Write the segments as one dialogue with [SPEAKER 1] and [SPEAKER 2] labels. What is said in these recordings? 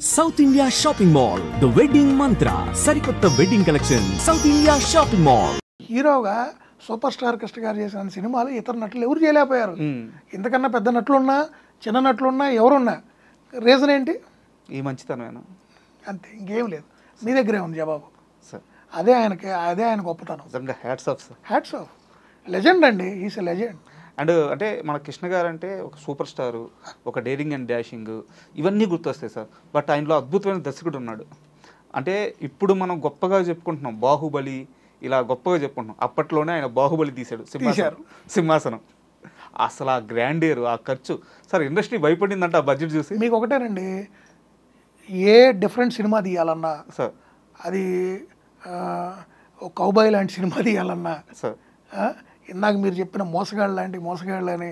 [SPEAKER 1] South India shopping mall the wedding మంత్ర సరికొత్త wedding collection south India shopping mall.
[SPEAKER 2] హీరోగా super star Krishna గారు చేసిన సినిమాలు ఇతర నటులు ఎవరు చేయలేకపోయారు. ఇంతకన్నా పెద్ద నటులున్నా చిన్న నటులున్నా ఎవరున్నా రీజన్ ఏంటి?
[SPEAKER 3] ఈ మంచితనమేనా?
[SPEAKER 2] అంతే, ఇంకేం లేదు. మీ దగ్గరే ఉంది జవాబు. అదే ఆయన గొప్పతనం.
[SPEAKER 3] Hats off sir.
[SPEAKER 2] Hats off. Legend అండి, ఈస్ ఎ లెజెండ్.
[SPEAKER 3] అండ్ అంటే మన కృష్ణ గారు అంటే ఒక సూపర్ స్టారు, ఒక డేరింగ్ అండ్ డాషింగ్, ఇవన్నీ గుర్తొస్తాయి సార్. బట్ ఆయనలో అద్భుతమైన దర్శకుడు ఉన్నాడు. అంటే ఇప్పుడు మనం గొప్పగా చెప్పుకుంటున్నాం బాహుబలి, ఇలా గొప్పగా చెప్పుకుంటున్నాం. అప్పట్లోనే ఆయన బాహుబలి తీశాడు, సింహాసనం. అసలు ఆ గ్రాండియర్, ఆ ఖర్చు సార్, ఇండస్ట్రీ భయపడిందంట ఆ బడ్జెట్ చూసి.
[SPEAKER 2] మీకు ఒకటేనండి, ఏ డిఫరెంట్ సినిమా తీయాలన్నా
[SPEAKER 3] సార్,
[SPEAKER 2] అది కౌబాయ్ లాంటి సినిమా తీయాలన్నా
[SPEAKER 3] సార్,
[SPEAKER 2] ఇందాక మీరు చెప్పిన మోసగాళ్ళని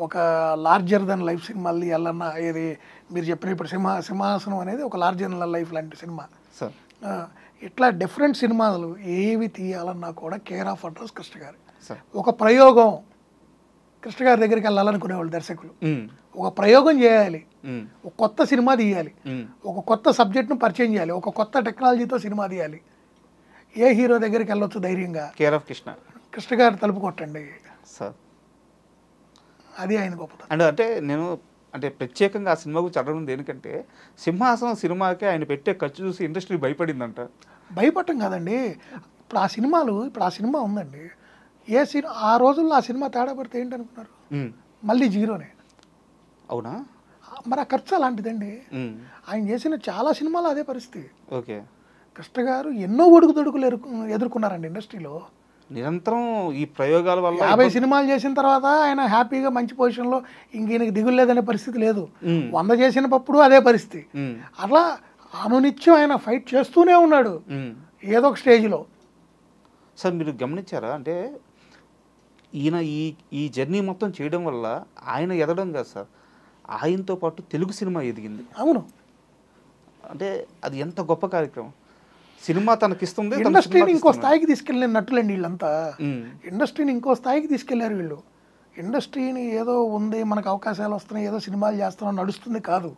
[SPEAKER 2] ఒక లార్జర్ దెన్ లైఫ్ సినిమాలు తీయాలన్నా, ఏది మీరు చెప్పిన ఇప్పుడు సింహాసనం అనేది ఒక లార్జర్ దెన్ లైఫ్ లాంటి సినిమా. ఇట్లా డిఫరెంట్ సినిమాలు ఏవి తీయాలన్నా కూడా కేర్ ఆఫ్ అడ్రస్ కృష్ణ గారు. ఒక ప్రయోగం కృష్ణ గారి దగ్గరికి వెళ్ళాలనుకునేవాళ్ళు దర్శకులు. ఒక ప్రయోగం చేయాలి, ఒక కొత్త సినిమా తీయాలి, ఒక కొత్త సబ్జెక్ట్ను పరిచయం చేయాలి, ఒక కొత్త టెక్నాలజీతో సినిమా తీయాలి. ఏ హీరో దగ్గరికి వెళ్ళొచ్చు ధైర్యంగా?
[SPEAKER 3] కేర్ ఆఫ్
[SPEAKER 2] కృష్ణ గారు తలుపు కొట్టండి
[SPEAKER 3] సార్.
[SPEAKER 2] అది ఆయన గొప్పతనం.
[SPEAKER 3] అంటే నేను ప్రత్యేకంగా ఆ సినిమా గురించి అడగడం దేనికంటే, సింహాసనం సినిమాకి ఆయన పెట్టే ఖర్చు చూసి ఇండస్ట్రీ భయపడిందంట.
[SPEAKER 2] భయపడటం కాదండి, ఇప్పుడు ఆ సినిమా ఉందండి. ఆ రోజుల్లో ఆ సినిమా తేడా పడితే ఏంటనుకున్నారు? మళ్ళీ జీరోనే.
[SPEAKER 3] అవునా?
[SPEAKER 2] మరి ఆ ఖర్చు అలాంటిదండి. ఆయన చేసిన చాలా సినిమాలు అదే పరిస్థితి.
[SPEAKER 3] ఓకే.
[SPEAKER 2] కృష్ణ గారు ఎన్నో ఒడుకుదొడుకులు ఎదుర్కొన్నారండి ఇండస్ట్రీలో.
[SPEAKER 3] నిరంతరం ఈ ప్రయోగాల వల్ల
[SPEAKER 2] 50 సినిమాలు చేసిన తర్వాత ఆయన హ్యాపీగా మంచి పొజిషన్లో ఇంక దిగులు లేదనే పరిస్థితి లేదు. 100 చేసినప్పుడు అదే పరిస్థితి. అట్లా అనునిత్యం ఆయన ఫైట్ చేస్తూనే ఉన్నాడు ఏదో ఒక స్టేజ్లో.
[SPEAKER 3] సార్, మీరు గమనించారా? అంటే ఈయన ఈ జర్నీ మొత్తం చేయడం వల్ల ఆయన ఎదగడం కాదు సార్, ఆయనతో పాటు తెలుగు సినిమా ఎదిగింది.
[SPEAKER 2] అవును.
[SPEAKER 3] అంటే అది ఎంత గొప్ప కార్యక్రమం. సినిమా తనకిస్తుంది,
[SPEAKER 2] ఇండస్ట్రీని ఇంకో స్థాయికి తీసుకెళ్ళిన నటులండి వీళ్ళంతా. ఇండస్ట్రీని ఇంకో స్థాయికి తీసుకెళ్లారు వీళ్ళు. ఇండస్ట్రీని ఏదో ఉంది, మనకు అవకాశాలు వస్తున్నాయి, ఏదో సినిమాలు చేస్తున్నాం నడుస్తుంది కాదు.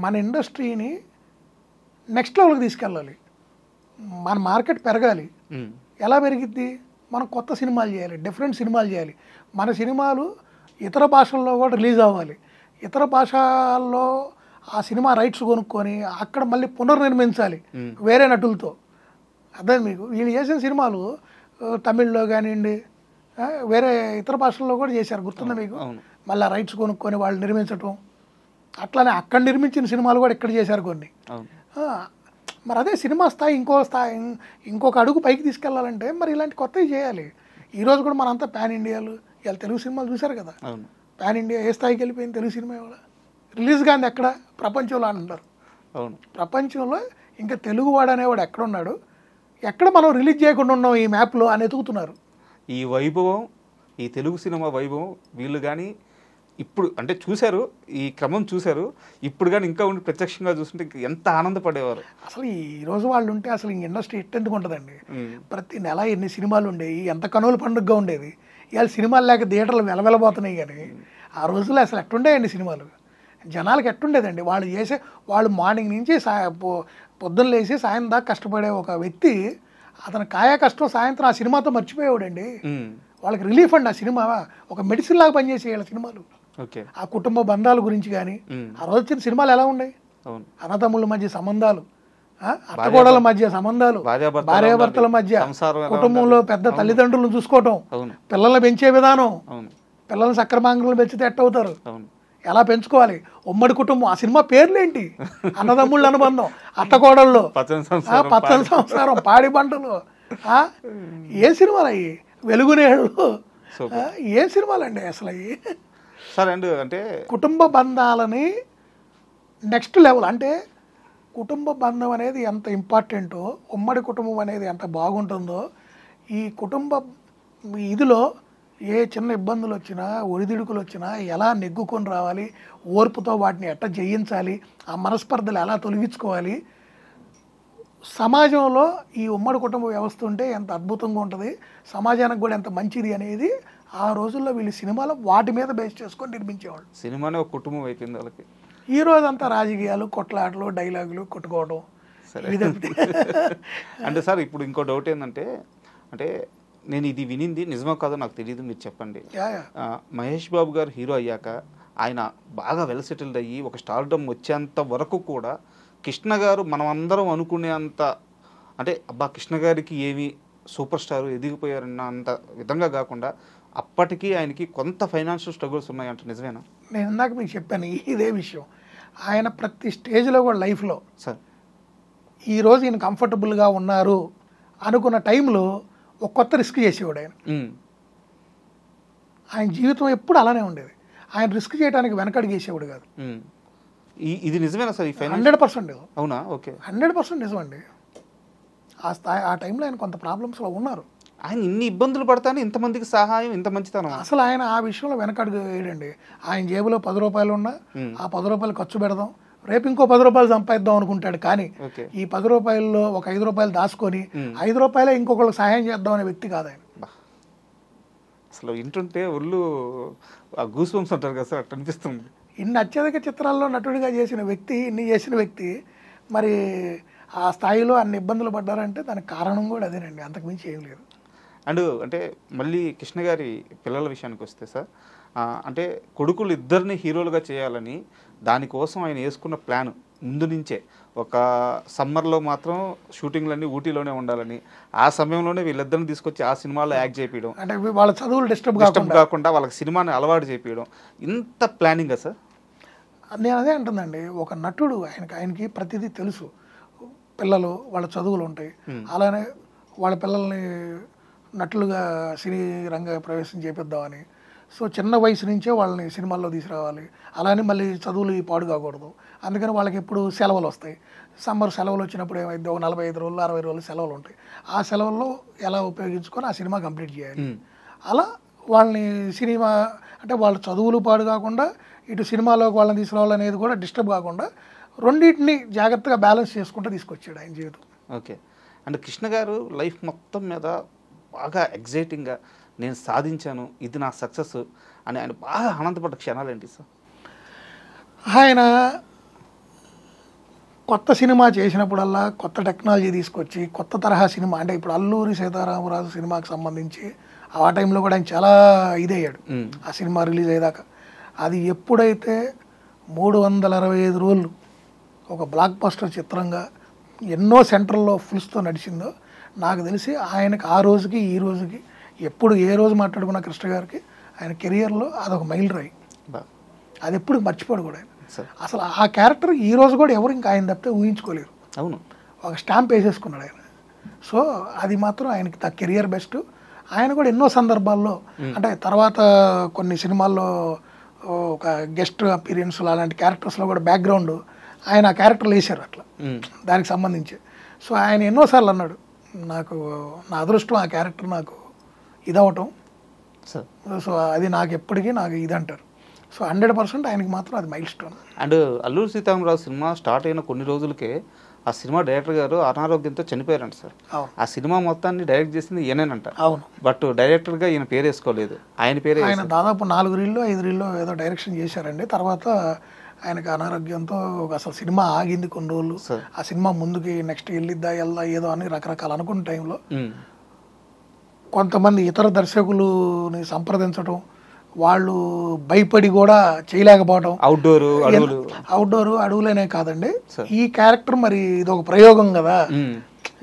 [SPEAKER 2] మన ఇండస్ట్రీని నెక్స్ట్ లెవెల్కి తీసుకెళ్ళాలి. మన మార్కెట్ పెరగాలి. ఎలా పెరిగిద్ది? మనం కొత్త సినిమాలు చేయాలి, డిఫరెంట్ సినిమాలు చేయాలి. మన సినిమాలు ఇతర భాషల్లో కూడా రిలీజ్ అవ్వాలి. ఇతర భాషల్లో ఆ సినిమా రైట్స్ కొనుక్కొని అక్కడ మళ్ళీ పునర్నిర్మించాలి వేరే నటులతో. అదే మీకు వీళ్ళు చేసిన సినిమాలు తమిళ్లో కానివ్వండి, వేరే ఇతర భాషల్లో కూడా చేశారు, గుర్తుందా మీకు? మళ్ళీ రైట్స్ కొనుక్కొని వాళ్ళు నిర్మించటం. అట్లానే అక్కడ నిర్మించిన సినిమాలు కూడా ఇక్కడ చేశారు కొన్ని. మరి అదే సినిమా స్థాయి ఇంకొక అడుగు పైకి తీసుకెళ్లాలంటే మరి ఇలాంటి కొత్తవి చేయాలి. ఈరోజు కూడా మనంతా పాన్ ఇండియాలు, ఇలా తెలుగు సినిమాలు చూశారు కదా. పాన్ ఇండియా ఏ స్థాయికి వెళ్ళిపోయింది తెలుగు సినిమా ఇవాళ. రిలీజ్ కానీ ఎక్కడ? ప్రపంచంలో అంటారు. ప్రపంచంలో ఇంకా తెలుగువాడు అనేవాడు ఎక్కడున్నాడు, ఎక్కడ మనం రిలీజ్ చేయకుండా ఉన్నాం ఈ మ్యాప్లో అని ఎతుకుతున్నారు.
[SPEAKER 3] ఈ వైభవం, ఈ తెలుగు సినిమా వైభవం వీళ్ళు కానీ ఇప్పుడు అంటే చూశారు, ఈ క్రమం చూశారు, ఇప్పుడు కానీ ఇంకా ఉండి ప్రత్యక్షంగా చూస్తుంటే ఎంత ఆనందపడేవారు.
[SPEAKER 2] అసలు ఈ రోజు వాళ్ళు ఉంటే అసలు ఇంక ఇండస్ట్రీ ఎట్టెందుకు ఉంటుందండి. ప్రతి నెల ఎన్ని సినిమాలు ఉండేవి, ఎంత కనువుల పండుగగా ఉండేది. ఇవాళ సినిమాలు లేక థియేటర్లు వెలవెలబోతున్నాయి. కానీ ఆ రోజుల్లో అసలు ఎట్టుండేయండి సినిమాలు, జనాలకు ఎట్టుండేదండి. వాళ్ళు మార్నింగ్ నుంచి పొద్దున్న లేచి సాయంత్రం దాకా కష్టపడే ఒక వ్యక్తి, అతను కాయా కష్టం సాయంత్రం ఆ సినిమాతో మర్చిపోయేవాడండి. వాళ్ళకి రిలీఫ్ అండి ఆ సినిమా, ఒక మెడిసిన్ లాగా పనిచేసేయాలి సినిమాలు. ఆ కుటుంబ బంధాల గురించి కానీ ఆ రోజు వచ్చిన సినిమాలు ఎలా ఉన్నాయి? అన్నదమ్ముల మధ్య సంబంధాలు, అత్తగోడల మధ్య సంబంధాలు, భార్యాభర్తల మధ్య, కుటుంబంలో పెద్ద తల్లిదండ్రులను చూసుకోవటం, పిల్లల్ని పెంచే విధానం, పిల్లల్ని సక్రమంగా పెంచితే ఎట్టవుతారు, ఎలా పెంచుకోవాలి, ఉమ్మడి కుటుంబం. ఆ సినిమా పేర్లేంటి? అన్నదమ్ముళ్ళ అనుబంధం, అత్తకోడళ్ళు, పచ్చని సంసారం, పాడి పంటలు. ఏ సినిమాలు అయ్యి? వెలుగునేళ్ళు. ఏ సినిమాలండి అసలు అయ్యి?
[SPEAKER 3] సరే అండి. అంటే
[SPEAKER 2] కుటుంబ బంధాలని నెక్స్ట్ లెవెల్, అంటే కుటుంబ బంధం అనేది ఎంత ఇంపార్టెంటో, ఉమ్మడి కుటుంబం అనేది ఎంత బాగుంటుందో, ఈ కుటుంబ ఇదిలో ఏ చిన్న ఇబ్బందులు వచ్చినా, ఒడిదుడుకులు వచ్చినా ఎలా నెగ్గుకొని రావాలి, ఓర్పుతో వాటిని ఎట్లా జయించాలి, ఆ మనస్పర్ధలు ఎలా తొలగించుకోవాలి, సమాజంలో ఈ ఉమ్మడి కుటుంబ వ్యవస్థ ఉంటే ఎంత అద్భుతంగా ఉంటుంది, సమాజానికి కూడా ఎంత మంచిది అనేది ఆ రోజుల్లో వీళ్ళు సినిమాలో వాటి మీద బేస్ చేసుకొని నిర్మించేవాళ్ళు.
[SPEAKER 3] సినిమానే ఒక కుటుంబం అయిపోయింది వాళ్ళకి.
[SPEAKER 2] ఈ రోజంతా రాజకీయాలు, కొట్లాటలు, డైలాగులు కొట్టుకోవడం.
[SPEAKER 3] అంటే సార్ ఇప్పుడు ఇంకో డౌట్ ఏంటంటే, అంటే నేను ఇది వినింది నిజమో కాదో నాకు తెలియదు, మీరు చెప్పండి. మహేష్ బాబు గారు హీరో అయ్యాక ఆయన బాగా వెల్ సెటిల్డ్ అయ్యి ఒక స్టార్డమ్ వచ్చేంత వరకు కూడా కృష్ణ గారు మనం అందరం అనుకునేంత, అంటే అబ్బా కృష్ణ గారికి ఏమి సూపర్ స్టార్ ఎదిగిపోయారన్న అంత విధంగా కాకుండా అప్పటికీ ఆయనకి కొంత ఫైనాన్షియల్ స్ట్రగుల్స్ ఉన్నాయంట, నిజమేనా?
[SPEAKER 2] నేను ఇందాక మీకు చెప్పాను ఇదే విషయం. ఆయన ప్రతి స్టేజ్లో కూడా లైఫ్లో
[SPEAKER 3] సార్
[SPEAKER 2] ఈరోజు ఈయన కంఫర్టబుల్గా ఉన్నారు అనుకున్న టైంలో ఒక కొత్త రిస్క్ చేసేవాడు ఆయన. ఆయన జీవితం ఎప్పుడు అలానే ఉండేది. ఆయన రిస్క్ చేయడానికి వెనకడుగు వేసేవాడు కాదు.
[SPEAKER 3] ఇది నిజమేనా సార్?
[SPEAKER 2] 100%
[SPEAKER 3] అవునా? ఓకే,
[SPEAKER 2] 100% నిజం అండి. ఆ టైంలో ఆయన కొంత ప్రాబ్లమ్స్లో ఉన్నారు.
[SPEAKER 3] ఆయన ఇన్ని ఇబ్బందులు పడతానే ఇంతమందికి సహాయం, ఇంత మంచితనం.
[SPEAKER 2] అసలు ఆయన ఆ విషయంలో వెనకడుగు వేయడండి. ఆయన జేబులో 10 రూపాయలు ఉన్నా ఆ 10 రూపాయలు ఖర్చు పెడదాం, రేపు ఇంకో 10 రూపాయలు సంపాదిద్దాం అనుకుంటాడు. కానీ ఈ 10 రూపాయల్లో ఒక 5 రూపాయలు దాచుకొని 5 రూపాయలే ఇంకొకరికి సహాయం చేద్దాం అనే వ్యక్తి కాదు ఆయన.
[SPEAKER 3] అసలు వింటుంటే ఒళ్ళు గూస్ బంప్స్ అంటారు కదా సార్, అట్లా అనిపిస్తుంది.
[SPEAKER 2] ఇన్ని అత్యధిక చిత్రాల్లో నటుడిగా చేసిన వ్యక్తి, ఇన్ని చేసిన వ్యక్తి మరి ఆ స్థాయిలో అన్ని ఇబ్బందులు పడ్డారంటే దానికి కారణం కూడా అదేనండి, అంతకుమించి ఏం లేదు.
[SPEAKER 3] అండ్ అంటే మళ్ళీ కృష్ణ గారి పిల్లల విషయానికి వస్తే సార్, అంటే కొడుకులు ఇద్దరిని హీరోలుగా చేయాలని దానికోసం ఆయన వేసుకున్న ప్లాన్ ముందు నుంచే, ఒక సమ్మర్లో మాత్రం షూటింగ్లన్నీ ఊటీలోనే ఉండాలని, ఆ సమయంలోనే వీళ్ళిద్దరిని తీసుకొచ్చి ఆ సినిమాలో యాక్ట్ చేయించడం,
[SPEAKER 2] అంటే వాళ్ళ చదువులు డిస్టర్బ్
[SPEAKER 3] కాకుండా వాళ్ళకి సినిమాని అలవాటు చేయించడం, ఇంత ప్లానింగా సార్?
[SPEAKER 2] నేను అదే అంటుందండి, ఒక నటుడు ఆయనకి ప్రతిదీ తెలుసు. పిల్లలు వాళ్ళ చదువులు ఉంటాయి, అలానే వాళ్ళ పిల్లల్ని నటులుగా సినీ రంగ ప్రవేశం చేపిద్దామని, సో చిన్న వయసు నుంచే వాళ్ళని సినిమాల్లో తీసుకురావాలి. అలానే మళ్ళీ చదువులు పాడు కాకూడదు. అందుకని వాళ్ళకి ఎప్పుడు సెలవులు వస్తాయి. సమ్మర్ సెలవులు వచ్చినప్పుడు ఏమైంది, ఒక 45 రోజులు 60 రోజులు సెలవులు ఉంటాయి. ఆ సెలవుల్లో ఎలా ఉపయోగించుకొని ఆ సినిమా కంప్లీట్ చేయాలి. అలా వాళ్ళని సినిమా అంటే వాళ్ళ చదువులు పాడు కాకుండా ఇటు సినిమాలోకి వాళ్ళని తీసుకురావాలనేది కూడా డిస్టర్బ్ కాకుండా రెండింటిని జాగ్రత్తగా బ్యాలెన్స్ చేసుకుంటూ తీసుకొచ్చాడు ఆయన జీవితం.
[SPEAKER 3] ఓకే. అండ్ కృష్ణ గారు లైఫ్ మొత్తం మీద బాగా ఎగ్జైటింగ్గా నేను సాధించాను, ఇది నా సక్సెస్ అని ఆయన బాగా ఆనందపడ్డ క్షణాలు ఏంటి సార్?
[SPEAKER 2] ఆయన కొత్త సినిమా చేసినప్పుడల్లా కొత్త టెక్నాలజీ తీసుకొచ్చి కొత్త తరహా సినిమా, అంటే ఇప్పుడు అల్లూరి సీతారామరాజు సినిమాకి సంబంధించి ఆ టైంలో కూడా ఆయన చాలా ఇదయ్యాడు ఆ సినిమా రిలీజ్ అయ్యేదాకా. అది ఎప్పుడైతే 365 రోజులు ఒక బ్లాక్ బస్టర్ చిత్రంగా ఎన్నో సెంటర్లో ఫుల్స్తో నడిచిందో, నాకు తెలిసి ఆయనకు ఆ రోజుకి ఈ రోజుకి ఎప్పుడు ఏ రోజు మాట్లాడుకున్న కృష్ణ గారికి ఆయన కెరియర్లో అదొక మైల్ రాయి. అది ఎప్పుడు మర్చిపోడు కూడా ఆయన. అసలు ఆ క్యారెక్టర్ ఈ రోజు కూడా ఎవరు ఇంకా ఆయన తప్పితే ఊహించుకోలేరు.
[SPEAKER 3] అవును, ఒక
[SPEAKER 2] స్టాంప్ వేసేసుకున్నాడు ఆయన. సో అది మాత్రం ఆయనకి ద కెరియర్ బెస్ట్. ఆయన కూడా ఎన్నో సందర్భాల్లో, అంటే తర్వాత కొన్ని సినిమాల్లో ఒక గెస్ట్ అపీరియన్స్ అలాంటి క్యారెక్టర్స్లో కూడా బ్యాక్గ్రౌండ్ ఆయన ఆ క్యారెక్టర్లు వేశారు అట్లా దానికి సంబంధించి. సో ఆయన ఎన్నోసార్లు అన్నాడు, నాకు నా అదృష్టం ఆ క్యారెక్టర్ నాకు ఇదవటం, సో అది నాకు ఎప్పటికీ నాకు ఇది అంటారు. సో 100% ఆయనకి మాత్రం అది mile stone.
[SPEAKER 3] And Alluri Sitaramaraju cinema start అయిన కొన్ని రోజులకే ఆ సినిమా డైరెక్టర్ గారు అనారోగ్యంతో చనిపోయారంట సార్. ఆ సినిమా మొత్తాన్ని డైరెక్ట్ చేసింది ఈయనేనంట.
[SPEAKER 2] అవును,
[SPEAKER 3] బట్ డైరెక్టర్గా ఈయన పేరు వేసుకోలేదు, ఆయన పేరు.
[SPEAKER 2] ఆయన దాదాపు 4 రీల్లో 5 రీల్లో ఏదో డైరెక్షన్ చేశారండి. తర్వాత ఆయనకు అనారోగ్యంతో అసలు సినిమా ఆగింది కొన్ని రోజులు. ఆ సినిమా ముందుకి నెక్స్ట్ వెళ్ళిద్దా ఏదో అని రకరకాలు అనుకున్న టైంలో కొంతమంది ఇతర దర్శకులని సంప్రదించడం, వాళ్ళు భయపడి కూడా చేయలేకపోవడం. అవుట్డోర్ అడవులనే కాదండి, ఈ క్యారెక్టర్ మరి ఇది ఒక ప్రయోగం కదా.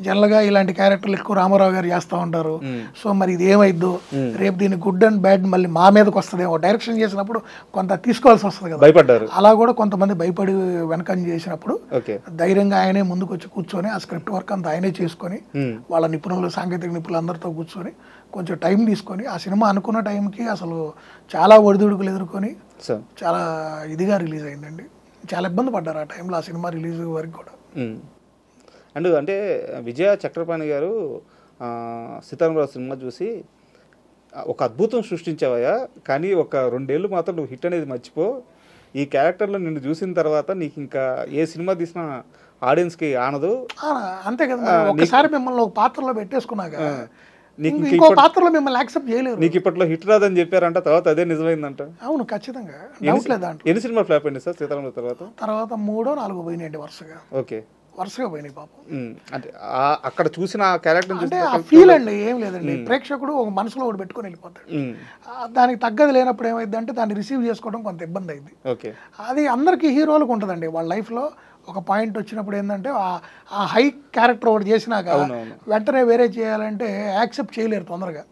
[SPEAKER 2] జనరల్గా ఇలాంటి క్యారెక్టర్లు ఎక్కువ రామారావు గారు చేస్తూ ఉంటారు. సో మరి ఇది ఏమైద్దో, రేపు దీని గుడ్ అండ్ బ్యాడ్ మళ్ళీ మా మీదకి వస్తుందేమో. డైరెక్షన్ చేసినప్పుడు కొంత తీసుకోవాల్సి వస్తుంది కదా,
[SPEAKER 3] భయపడ్డారు.
[SPEAKER 2] అలా కూడా కొంతమంది భయపడి వెనకని చేసినప్పుడు ధైర్యంగా ఆయనే ముందుకు వచ్చి కూర్చొని ఆ స్క్రిప్ట్ వర్క్ అంతా ఆయనే చేసుకొని వాళ్ళ నిపుణులు, సాంకేతిక నిపుణులు అందరితో కూర్చొని కొంచెం టైం తీసుకొని ఆ సినిమా అనుకున్న టైంకి అసలు చాలా ఒడిదుడుకులు ఎదుర్కొని చాలా ఇదిగా రిలీజ్ అయిందండి. చాలా ఇబ్బంది పడ్డారు ఆ టైంలో ఆ సినిమా రిలీజ్ వరకు కూడా.
[SPEAKER 3] అండ్ అంటే విజయ చక్రపాణి గారు సీతారామరాజు సినిమా చూసి ఒక అద్భుతం సృష్టించావయ్యా, కానీ ఒక 2 ఏళ్ళు మాత్రం నువ్వు హిట్ అనేది మర్చిపో, ఈ క్యారెక్టర్లో నిన్ను చూసిన తర్వాత నీకు ఇంకా ఏ సినిమా తీసినా ఆడియన్స్కి ఆనదు.
[SPEAKER 2] అంతే కదా, ఒకసారి మిమ్మల్ని ఒక పాత్రలో పెట్టేసుకున్నాక
[SPEAKER 3] నీకు
[SPEAKER 2] ఇంకో పాత్రలో మిమ్మల్ని యాక్సెప్ట్ చేయలేరు.
[SPEAKER 3] నీకు ఇప్పట్లో హిట్ రాదని చెప్పారంట, తర్వాత అదే నిజమైందంట.
[SPEAKER 2] అవును, ఖచ్చితంగా డౌట్ లేదు దాంట్లో.
[SPEAKER 3] ఎన్ని సినిమా ఫ్లాప్ అయింది సార్ సీతారామ తర్వాత?
[SPEAKER 2] 3 4 పోయినాయండి వరుసగా.
[SPEAKER 3] ఓకే,
[SPEAKER 2] వరుసగా పోయినాయి పాపం.
[SPEAKER 3] అంటే అక్కడ చూసిన క్యారెక్టర్
[SPEAKER 2] అంటే ఆ ఫీల్ అండి ఏం లేదండి. ప్రేక్షకుడు ఒక మనసులో ఒకటి పెట్టుకొని వెళ్ళిపోతాడు. దానికి తగ్గది లేనప్పుడు ఏమైంది అంటే దాన్ని రిసీవ్ చేసుకోవడం కొంత ఇబ్బంది అయింది.
[SPEAKER 3] ఓకే,
[SPEAKER 2] అది అందరికీ హీరోలకు ఉంటుందండి. వాళ్ళ లైఫ్లో ఒక పాయింట్ వచ్చినప్పుడు ఏంటంటే ఆ హై క్యారెక్టర్ ఒకటి చేసినాక వెంటనే వేరే చేయాలంటే యాక్సెప్ట్ చేయలేరు తొందరగా.